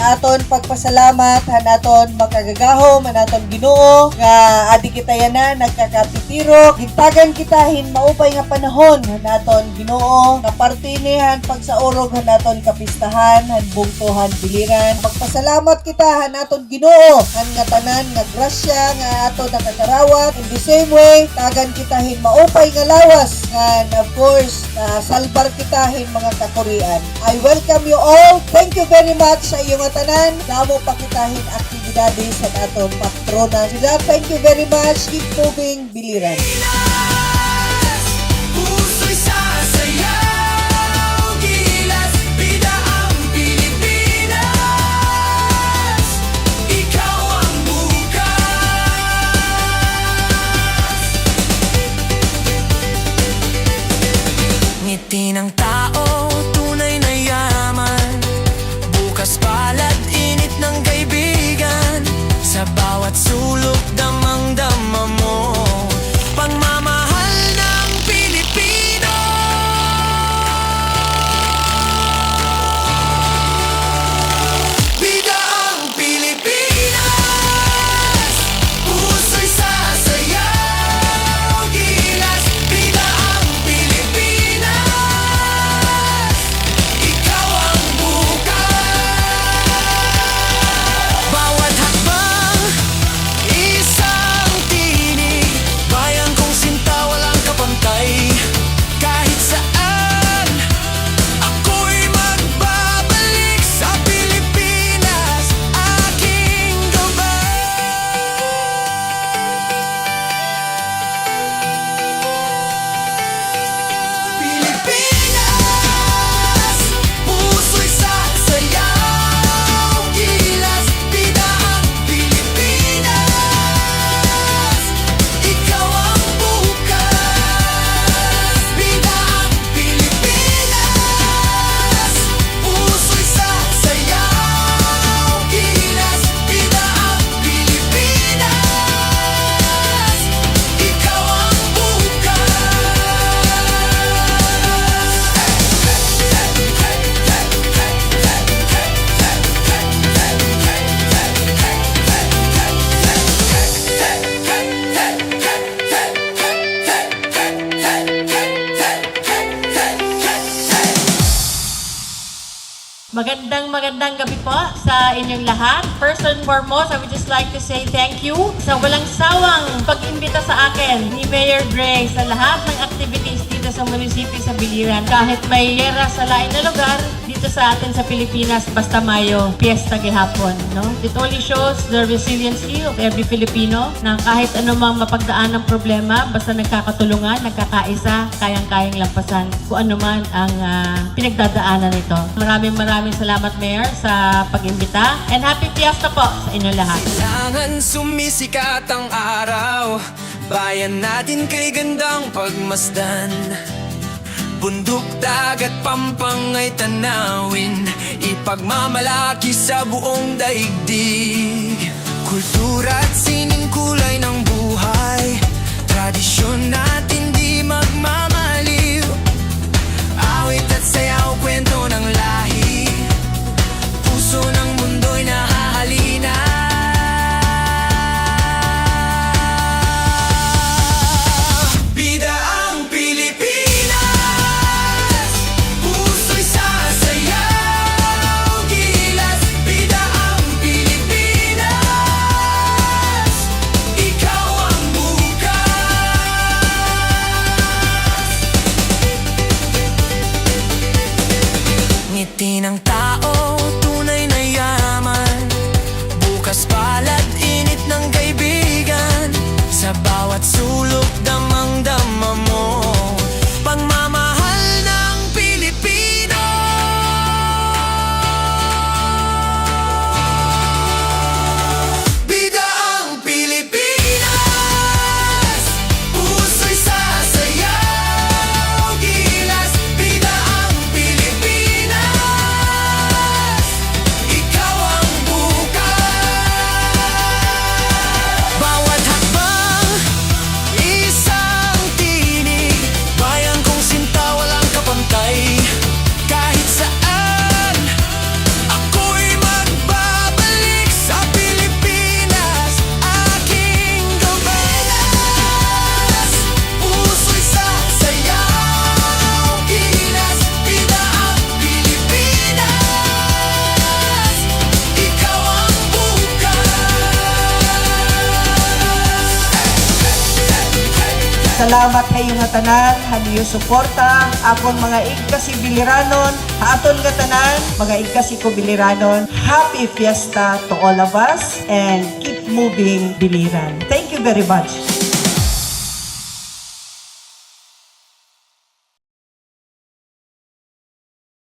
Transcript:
nga aton pagpasalamat hanaton makagagahom hanaton Ginoo nga adi kita yana nagkakatitirok gintagan kita hin maupay nga panahon hanaton Ginoo nga parte nihan pagsaurog hanaton kapistahan han bungtuhan biliran pagpasalamat kita hanaton Ginoo han nga tanan nga grasya nga aton nakakarawat in the same way tagan kita hin maupay nga lawas nga of course salbar kita hin mga kakurian. I welcome you all. Thank you very much sa iyong tanan. Damo pa kita hin aktibidades sa aton patrona. Sila, thank you very much. Keep moving, biliran. Ngiti ng tao, tunay na yaman. Bukas palad, init ng kaibigan. Sa bawat sulok, damang-dama mo pagmamahal ng Pilipino. Bida ang Pilipinas, puso'y sasayaw, gilas. Bida ang Pilipinas, ikaw ang bukas. Bawat hakbang, isang tinig. Bayan kong sinta, walang kapantay. Kahit saan, ako'y magbabalik sa Pilipinas, aking gabay. Pilipinas, puso'y sasayaw, gilas. Bida ang Pilipinas, ikaw ang bukas. Bida ang Pilipinas, puso'y sasayaw, gilas. Bida ang Pilipinas, ikaw ang bukas. Magandang gabi po sa inyong lahat. First and foremost, I would just like to say thank you sa walang sawang pag-imbita sa akin ni Mayor Gray sa lahat ng activities dito sa munisipyo sa Biliran. Kahit may gera sa lain na lugar, dito sa atin sa Pilipinas, basta mayo, piyesta gihapon. No? It only shows the resiliency of every Filipino na kahit anumang mapagdaan ng problema, basta nagkakatulungan, nagkakaisa, kayang-kayang lampasan kung anuman ang pinagdadaanan nito. Maraming salamat, Mayor, sa pag-imbita. And happy fiesta po sa inyo lahat. Kailangan sumisikat ang araw, bayan natin kay gandang pagmasdan. Bundok, dagat, pampang ay tanawin, ipagmamalaki sa buong daigdig. Kultura at sining kulay ng buhay, tradisyon natin di magmamaliw. Awit at sayaw, kwento ng lahi, puso ng mundo'y nahahalina. Bida ang Pilipinas, puso'y sasayaw, gilas. Bida ang Pilipinas, ikaw ang bukas. Salamat kayo nga tanan, haniyo suporta, akon mga igkasi biliranon, aton nga tanan, mga igkasi ko biliranon. Happy Fiesta to all of us and keep moving biliran. Thank you very much.